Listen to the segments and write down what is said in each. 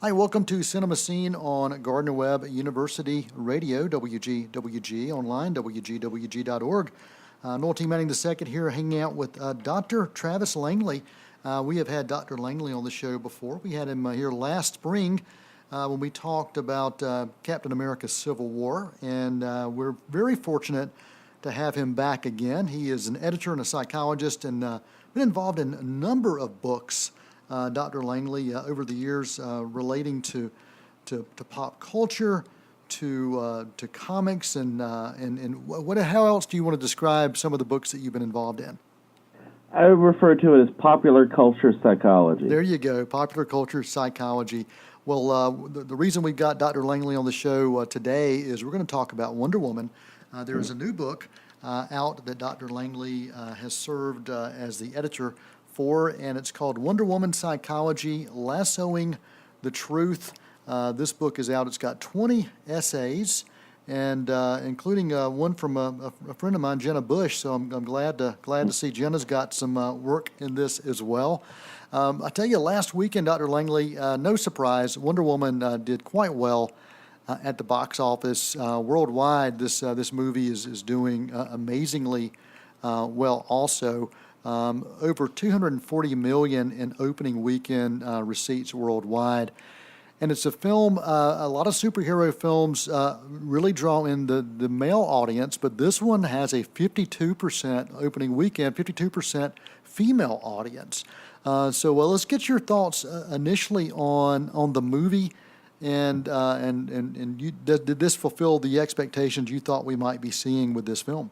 Hi, welcome to Cinemascene on Gardner Webb University Radio, WGWG, online, WGWG.org. Noel T. Manning II here, hanging out with Dr. Travis Langley. We have had Dr. Langley on the show before. We had him here last spring when we talked about Captain America Civil War, and we're very fortunate to have him back again. He is an editor and a psychologist and been involved in a number of books, Dr. Langley, over the years relating to pop culture, to comics, and what? How else do you want to describe some of the books that you've been involved in? I refer to it as popular culture psychology. There you go, popular culture psychology. Well, the reason we've got Dr. Langley on the show today is we're going to talk about Wonder Woman. There is a new book out that Dr. Langley has served as the editor for, and it's called Wonder Woman Psychology, Lassoing the Truth. This book is out. It's got 20 essays, and including one from a friend of mine, Jenna Bush. So I'm glad to see Jenna's got some work in this as well. I tell you, last weekend, Dr. Langley, no surprise, Wonder Woman did quite well at the box office worldwide. This movie is doing amazingly well. Also, over 240 million in opening weekend receipts worldwide. And it's a film, a lot of superhero films really draw in the male audience, but this one has a 52% opening weekend, 52% female audience. So let's get your thoughts initially on the movie, and did this fulfill the expectations you thought we might be seeing with this film?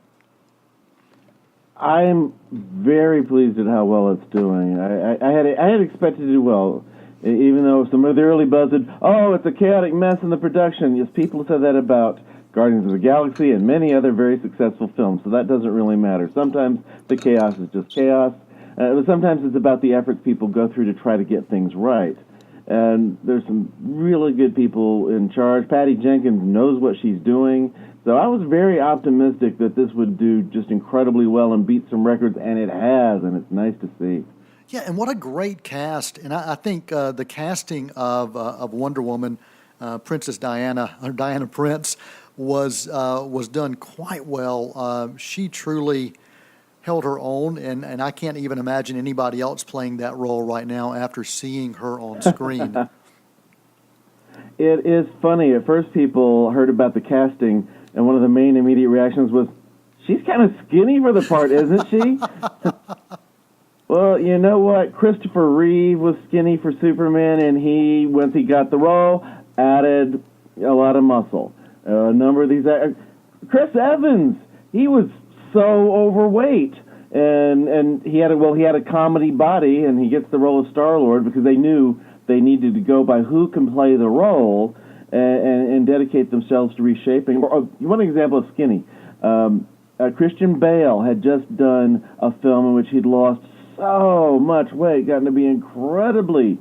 I'm very pleased at how well it's doing. I had expected to do well, even though some of the early buzz said, "Oh, it's a chaotic mess in the production." Yes, people said that about Guardians of the Galaxy and many other very successful films, so that doesn't really matter. Sometimes the chaos is just chaos, but sometimes it's about the efforts people go through to try to get things right. And there's some really good people in charge. Patty Jenkins knows what she's doing. So I was very optimistic that this would do just incredibly well and beat some records, and it has, and it's nice to see. Yeah, and what a great cast. And I think the casting of Wonder Woman, Princess Diana, or Diana Prince, was done quite well. She truly held her own, and I can't even imagine anybody else playing that role right now after seeing her on screen. It is funny. At first, people heard about the casting, and one of the main immediate reactions was, "She's kind of skinny for the part, isn't she?" Well, you know what? Christopher Reeve was skinny for Superman, and once he got the role, added a lot of muscle. A number of these... Chris Evans, he was so overweight, and he had a comedy body, and he gets the role of Star-Lord because they knew they needed to go by who can play the role and dedicate themselves to reshaping. You want an example of skinny? Christian Bale had just done a film in which he'd lost so much weight, gotten to be incredibly,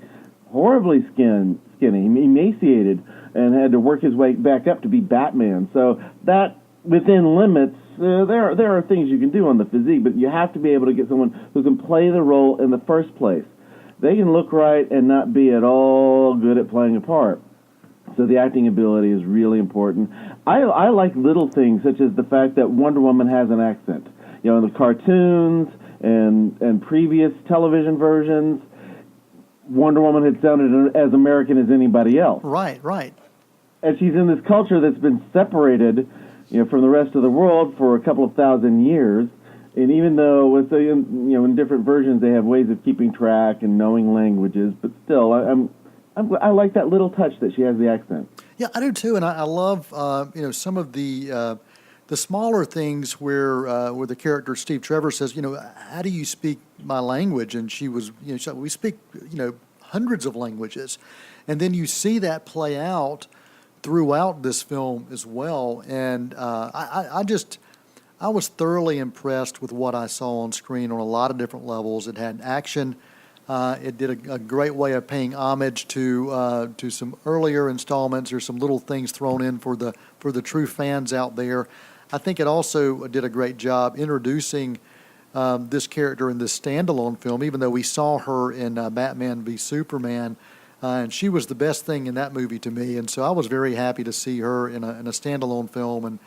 horribly skinny, emaciated, and had to work his way back up to be Batman. So that, within limits, there are things you can do on the physique, but you have to be able to get someone who can play the role in the first place. They can look right and not be at all good at playing a part. So the acting ability is really important. I like little things, such as the fact that Wonder Woman has an accent. You know, in the cartoons and previous television versions, Wonder Woman had sounded as American as anybody else. Right. And she's in this culture that's been separated, from the rest of the world for a couple of thousand years. And even though in different versions they have ways of keeping track and knowing languages, but still, I like that little touch that she has the accent. Yeah, I do too, and I love some of the smaller things where the character Steve Trevor says, how do you speak my language? And she was, we speak hundreds of languages, and then you see that play out throughout this film as well. And I was thoroughly impressed with what I saw on screen on a lot of different levels. It had action. It did a great way of paying homage to some earlier installments. There's some little things thrown in for the true fans out there. I think it also did a great job introducing this character in this standalone film, even though we saw her in Batman v Superman. And she was the best thing in that movie to me. And so I was very happy to see her in a standalone film, and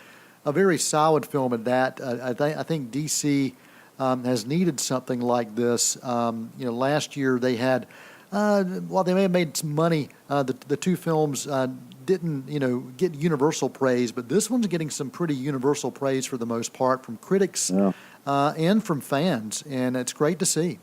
a very solid film at that. I think DC has needed something like this. Last year they had, while they may have made some money, the two films didn't, get universal praise, but this one's getting some pretty universal praise for the most part from critics and from fans, and it's great to see.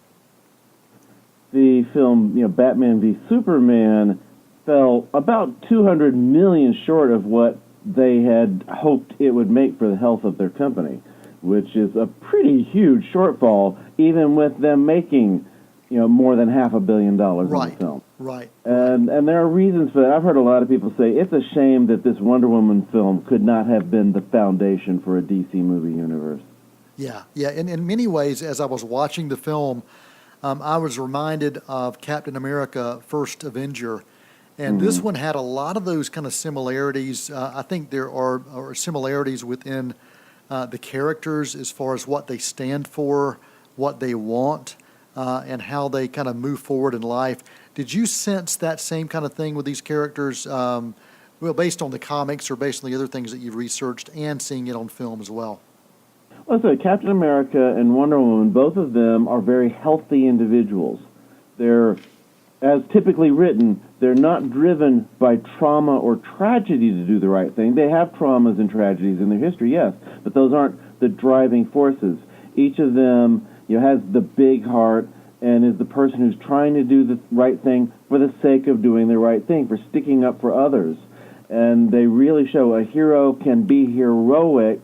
The film, Batman v Superman, fell about $200 million short of what they had hoped it would make for the health of their company, which is a pretty huge shortfall, even with them making, more than $500 million on the film. Right. And there are reasons for that. I've heard a lot of people say it's a shame that this Wonder Woman film could not have been the foundation for a DC movie universe. Yeah. In many ways, as I was watching the film, I was reminded of Captain America: First Avenger, and this one had a lot of those kind of similarities. I think there are similarities within the characters as far as what they stand for, what they want, and how they kind of move forward in life. Did you sense that same kind of thing with these characters, based on the comics or based on the other things that you've researched and seeing it on film as well? Well, so Captain America and Wonder Woman, both of them are very healthy individuals. They're, as typically written, they're not driven by trauma or tragedy to do the right thing. They have traumas and tragedies in their history, yes, but those aren't the driving forces. Each of them, has the big heart and is the person who's trying to do the right thing for the sake of doing the right thing, for sticking up for others. And they really show a hero can be heroic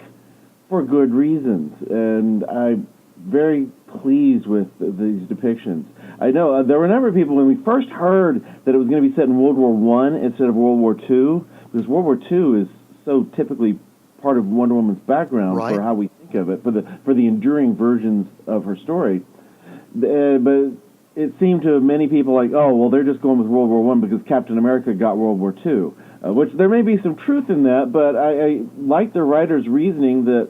for good reasons, and I'm very pleased with these depictions. I know there were a number of people when we first heard that it was going to be set in World War I instead of World War II, because World War II is so typically part of Wonder Woman's background for how we think of it, for the enduring versions of her story. But it seemed to many people like, oh, well, they're just going with World War I because Captain America got World War II, which there may be some truth in that, but I like the writer's reasoning that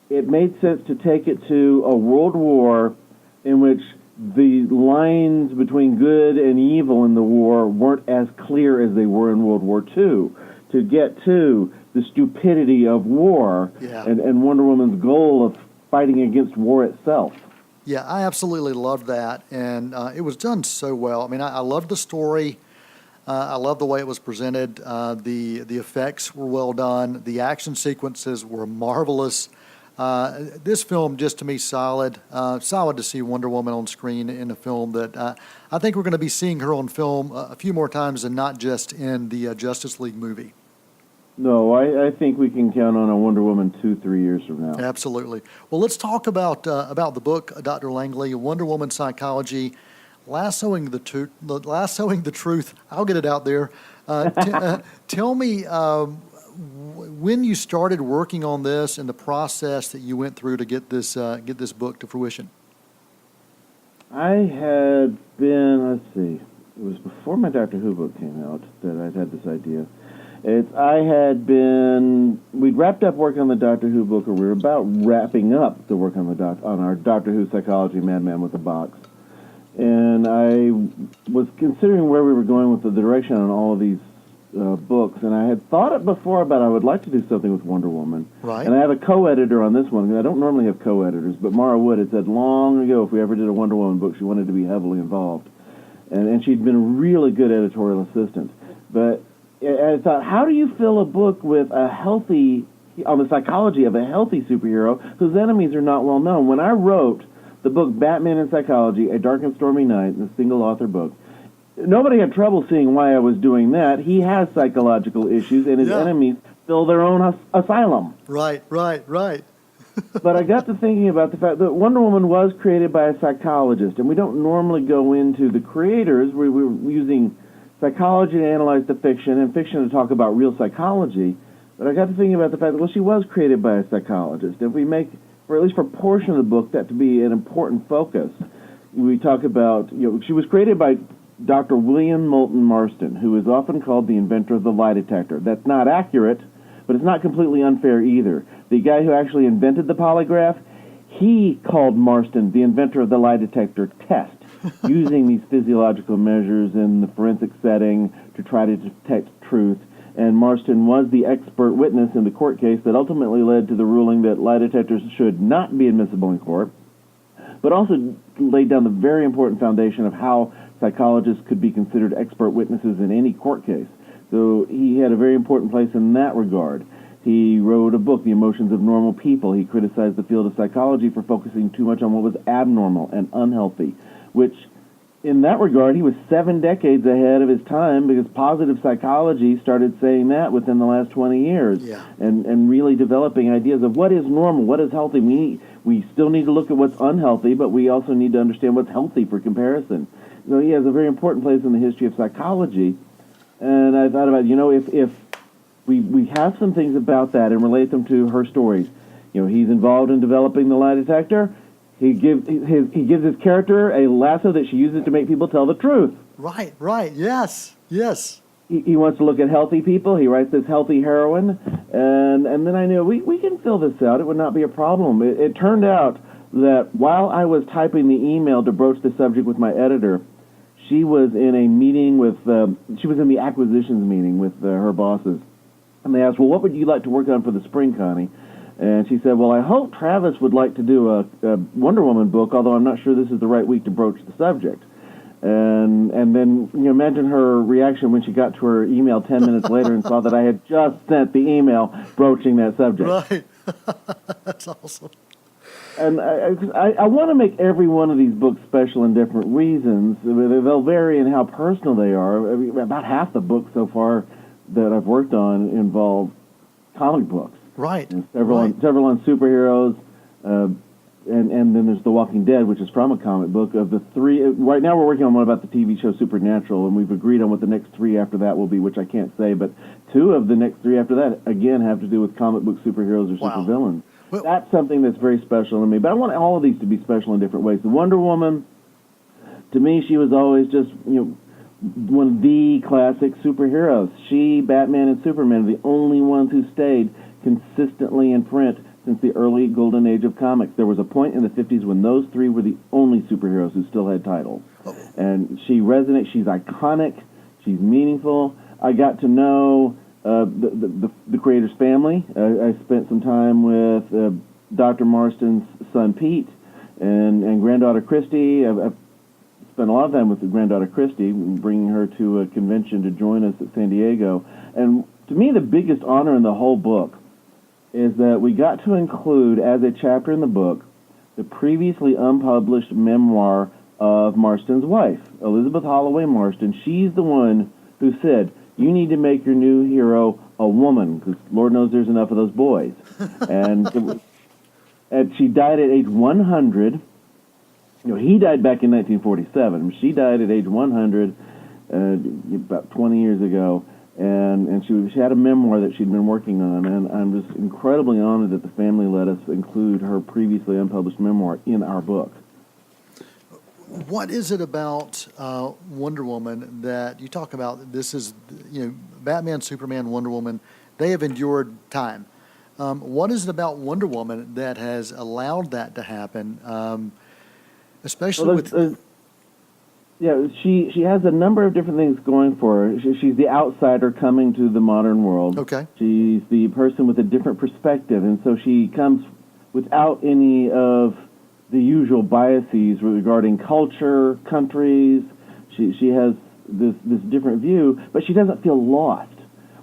it made sense to take it to a world war in which the lines between good and evil in the war weren't as clear as they were in World War II, to get to the stupidity of war and Wonder Woman's goal of fighting against war itself. Yeah, I absolutely loved that, and it was done so well. I mean, I loved the story. I loved the way it was presented. The effects were well done. The action sequences were marvelous. This film, just to me, solid to see Wonder Woman on screen in a film that I think we're going to be seeing her on film a few more times and not just in the Justice League movie. No, I think we can count on a Wonder Woman 2-3 years from now. Absolutely. Well, let's talk about the book, Dr. Langley, Wonder Woman Psychology, Lassoing the Truth. I'll get it out there. Tell me when you started working on this and the process that you went through to get this book to fruition. I had been, let's see, it was before my Doctor Who book came out that I'd had this idea. We'd wrapped up work on the Doctor Who book, or we were about wrapping up the work on our Doctor Who Psychology Madman with a Box. And I was considering where we were going with the direction on all of these books, and I had thought it before about I would like to do something with Wonder Woman. Right. And I have a co-editor on this one. I don't normally have co-editors, but Mara Wood had said long ago if we ever did a Wonder Woman book, she wanted to be heavily involved. And she'd been a really good editorial assistant. But I thought, how do you fill a book with on the psychology of a healthy superhero whose enemies are not well known? When I wrote the book Batman in Psychology, A Dark and Stormy Night, a single-author book, nobody had trouble seeing why I was doing that. He has psychological issues, and his enemies fill their own asylum. Right. But I got to thinking about the fact that Wonder Woman was created by a psychologist, and we don't normally go into the creators. We were using psychology to analyze the fiction, and fiction to talk about real psychology. But I got to thinking about the fact that, well, she was created by a psychologist. If we make, or at least for a portion of the book, that to be an important focus, we talk about, she was created by Dr. William Moulton Marston, who is often called the inventor of the lie detector. That's not accurate, but it's not completely unfair either. The guy who actually invented the polygraph, he called Marston the inventor of the lie detector test. using these physiological measures in the forensic setting to try to detect truth. And Marston was the expert witness in the court case that ultimately led to the ruling that lie detectors should not be admissible in court, but also laid down the very important foundation of how psychologists could be considered expert witnesses in any court case. So he had a very important place in that regard. He wrote a book, The Emotions of Normal People. He criticized the field of psychology for focusing too much on what was abnormal and unhealthy, which, in that regard, he was 7 decades ahead of his time, because positive psychology started saying that within the last 20 years, and really developing ideas of what is normal, what is healthy. We still need to look at what's unhealthy, but we also need to understand what's healthy for comparison. So he has a very important place in the history of psychology, and I thought about, if we have some things about that and relate them to her stories. He's involved in developing the lie detector. He gives his character a lasso that she uses to make people tell the truth. Right, yes. He wants to look at healthy people. He writes this healthy heroine, and then I knew we can fill this out. It would not be a problem. It turned out that while I was typing the email to broach the subject with my editor, she was in a meeting she was in the acquisitions meeting with her bosses. And they asked, well, what would you like to work on for the spring, Connie? And she said, well, I hope Travis would like to do a Wonder Woman book, although I'm not sure this is the right week to broach the subject. And then imagine her reaction when she got to her email 10 minutes later and saw that I had just sent the email broaching that subject. Right. That's awesome. And I want to make every one of these books special in different reasons. They'll vary in how personal they are. About half the books so far that I've worked on involve comic books. Right. And several on superheroes, and then there's The Walking Dead, which is from a comic book. Of the 3, right now we're working on one about the TV show Supernatural, and we've agreed on what the next 3 after that will be, which I can't say, but 2 of the next 3 after that, again, have to do with comic book superheroes or supervillains. Well, that's something that's very special to me, but I want all of these to be special in different ways. The Wonder Woman, to me, she was always just, one of the classic superheroes. She, Batman, and Superman are the only ones who stayed consistently in print since the early golden age of comics. There was a point in the 50s when those 3 were the only superheroes who still had titles. And she resonates. She's iconic. She's meaningful. I got to know the creator's family. I spent some time with Dr. Marston's son, Pete, and granddaughter, Christy. I've spent a lot of time with the granddaughter, Christy, bringing her to a convention to join us at San Diego. And to me, the biggest honor in the whole book is that we got to include, as a chapter in the book, the previously unpublished memoir of Marston's wife, Elizabeth Holloway Marston. She's the one who said, you need to make your new hero a woman, because Lord knows there's enough of those boys. And she died at age 100. He died back in 1947. She died at age 100 about 20 years ago. And she had a memoir that she'd been working on, and I'm just incredibly honored that the family let us include her previously unpublished memoir in our book. What is it about Wonder Woman that you talk about? This is, Batman, Superman, Wonder Woman, they have endured time. What is it about Wonder Woman that has allowed that to happen, especially with... Yeah, she has a number of different things going for her. She's the outsider coming to the modern world. Okay. She's the person with a different perspective, and so she comes without any of the usual biases regarding culture, countries. She has this different view, but she doesn't feel lost.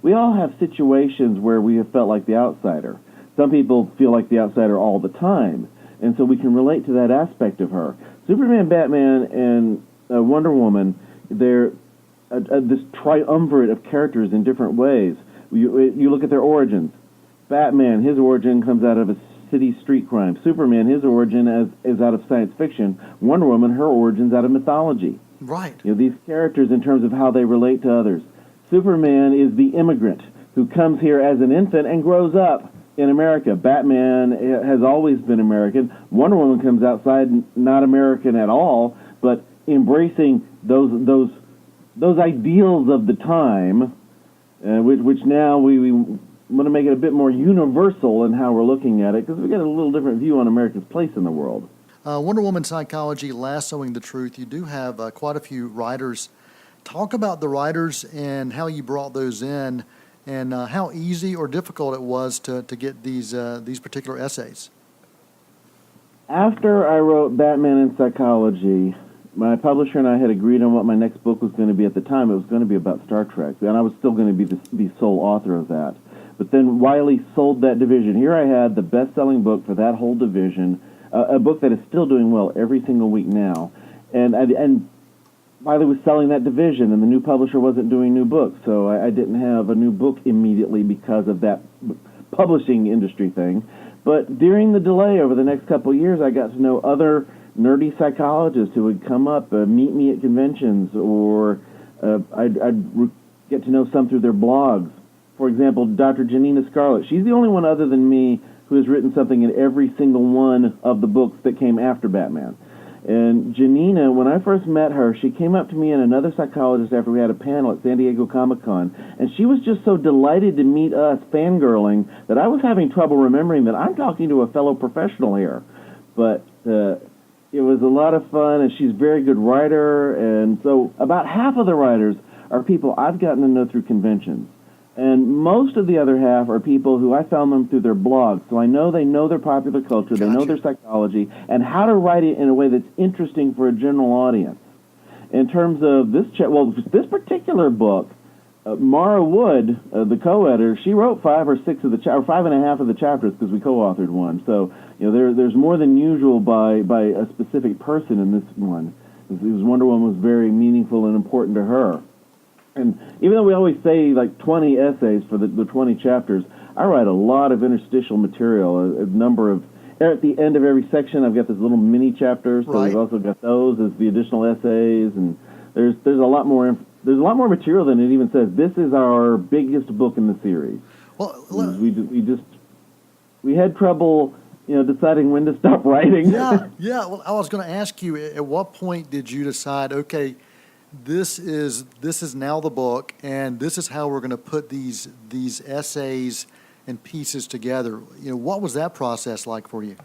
We all have situations where we have felt like the outsider. Some people feel like the outsider all the time, and so we can relate to that aspect of her. Superman, Batman, and Wonder Woman, they're this triumvirate of characters in different ways. You look at their origins. Batman, his origin comes out of a city street crime. Superman, his origin is out of science fiction. Wonder Woman, her origin's out of mythology. Right. These characters in terms of how they relate to others. Superman is the immigrant who comes here as an infant and grows up in America. Batman has always been American. Wonder Woman comes outside not American at all, but embracing those ideals of the time, which now we want to make it a bit more universal in how we're looking at it, because we got a little different view on America's place in the world. Wonder Woman Psychology, Lassoing the Truth. You do have quite a few writers. Talk about the writers and how you brought those in, and how easy or difficult it was to get these particular essays. After I wrote Batman in Psychology, my publisher and I had agreed on what my next book was going to be. At the time, it was going to be about Star Trek, and I was still going to be sole author of that. But then Wiley sold that division. Here I had the best-selling book for that whole division, a book that is still doing well every single week now. And Wiley was selling that division, and the new publisher wasn't doing new books, so I didn't have a new book immediately because of that publishing industry thing. But during the delay over the next couple of years, I got to know other nerdy psychologists who would come up, meet me at conventions, or I'd get to know some through their blogs. For example, Dr. Janina Scarlett. She's the only one other than me who has written something in every single one of the books that came after Batman. And Janina, when I first met her, she came up to me and another psychologist after we had a panel at San Diego Comic-Con, and she was just so delighted to meet us fangirling that I was having trouble remembering that I'm talking to a fellow professional here. But it was a lot of fun, and she's a very good writer, and so about half of the writers are people I've gotten to know through conventions. And most of the other half are people who I found them through their blogs. So I know they know their popular culture, they know their psychology, and how to write it in a way that's interesting for a general audience. In terms of this particular book, Mara Wood, the co-editor, she wrote 5 or 6 of the or 5 and a half of the chapters because we co-authored one. So there's more than usual by a specific person in this one. Because Wonder Woman was very meaningful and important to her. And even though we always say like 20 essays for the 20 chapters, I write a lot of interstitial material, a number of, at the end of every section I've got this little mini chapters, so right. We've also got those as the additional essays, and there's a lot more material than it even says. This is our biggest book in the series. Well, we had trouble, deciding when to stop writing. Yeah. Well, I was going to ask you, at what point did you decide, okay, this is now the book, and this is how we're going to put these essays and pieces together? What was that process like for you?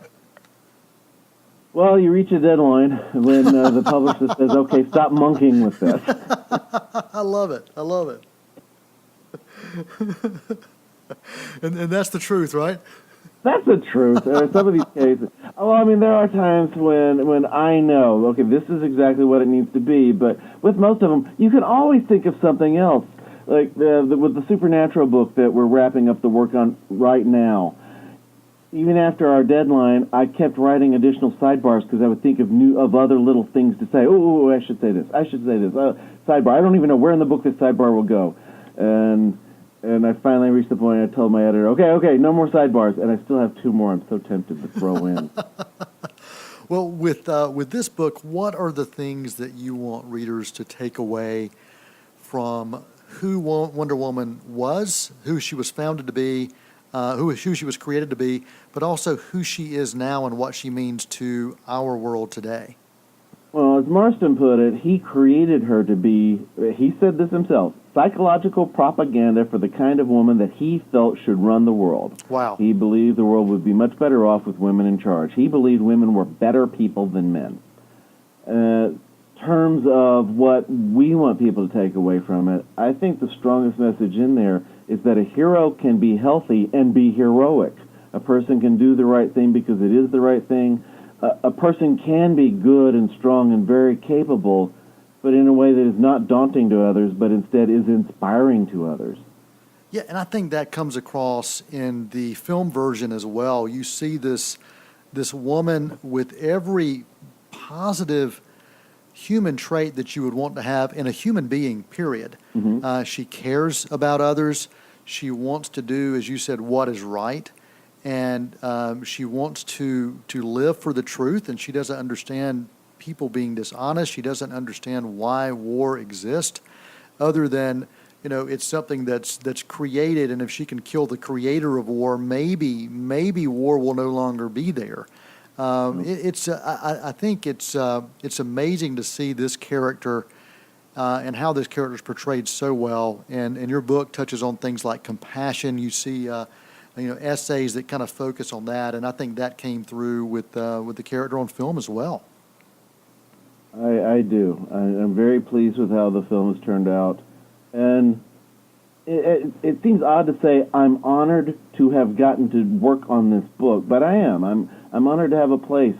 Well, you reach a deadline when the publisher says, "Okay, stop monkeying with this." I love it. and that's the truth, right? That's the truth. Some of these cases. Well, I mean, there are times when I know, okay, this is exactly what it needs to be, but with most of them, you can always think of something else. Like with the Supernatural book that we're wrapping up the work on right now. Even after our deadline, I kept writing additional sidebars because I would think of other little things to say. Oh, I should say this. Sidebar. I don't even know where in the book this sidebar will go. And I finally reached the point I told my editor, okay, no more sidebars. And I still have 2 more I'm so tempted to throw in. Well, with this book, what are the things that you want readers to take away from who Wonder Woman was, who she was founded to be, who she was created to be, but also who she is now and what she means to our world today? Well, as Marston put it, he created her to be, he said this himself, psychological propaganda for the kind of woman that he felt should run the world. Wow. He believed the world would be much better off with women in charge. He believed women were better people than men. In terms of what we want people to take away from it, I think the strongest message in there is that a hero can be healthy and be heroic. A person can do the right thing because it is the right thing. A person can be good and strong and very capable, but in a way that is not daunting to others, but instead is inspiring to others. Yeah, and I think that comes across in the film version as well. You see this woman with every positive human trait that you would want to have in a human being, period. Mm-hmm. She cares about others. She wants to do, as you said, what is right. And she wants to live for the truth, and she doesn't understand people being dishonest. She doesn't understand why war exists, other than, it's something that's created, and if she can kill the creator of war, maybe war will no longer be there. I think it's amazing to see this character and how this character is portrayed so well. And your book touches on things like compassion. You see essays that kind of focus on that, and I think that came through with the character on film as well. I do. I'm very pleased with how the film has turned out, and it seems odd to say I'm honored to have gotten to work on this book, but I am. I'm honored to have a place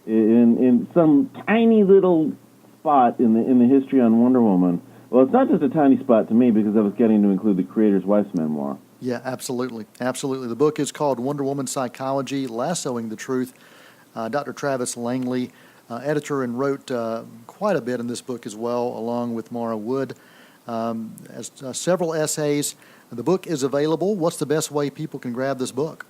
in some tiny little spot in the history on Wonder Woman. Well, it's not just a tiny spot to me because I was getting to include the creator's wife's memoir. Yeah, absolutely. Absolutely. The book is called Wonder Woman Psychology, Lassoing the Truth. Dr. Travis Langley, editor, and wrote quite a bit in this book as well, along with Mara Wood. As several essays. The book is available. What's the best way people can grab this book?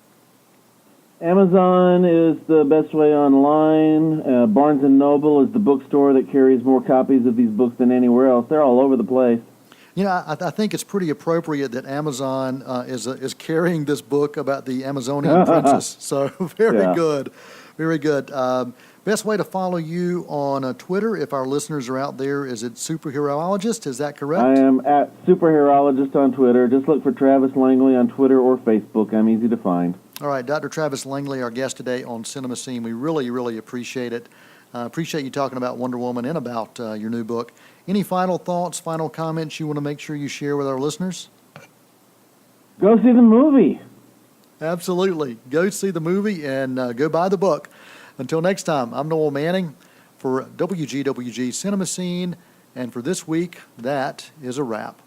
Amazon is the best way online. Barnes & Noble is the bookstore that carries more copies of these books than anywhere else. They're all over the place. I think it's pretty appropriate that Amazon is carrying this book about the Amazonian princess. So very good. Very good. Best way to follow you on Twitter, if our listeners are out there, is it Superheroologist? Is that correct? I am at Superheroologist on Twitter. Just look for Travis Langley on Twitter or Facebook. I'm easy to find. All right, Dr. Travis Langley, our guest today on Cinemascene. We really, really appreciate it. Appreciate you talking about Wonder Woman and about your new book. Any final thoughts, final comments you want to make sure you share with our listeners? Go see the movie. Absolutely. Go see the movie and go buy the book. Until next time, I'm Noel Manning for WGWG Cinemascene, and for this week, that is a wrap.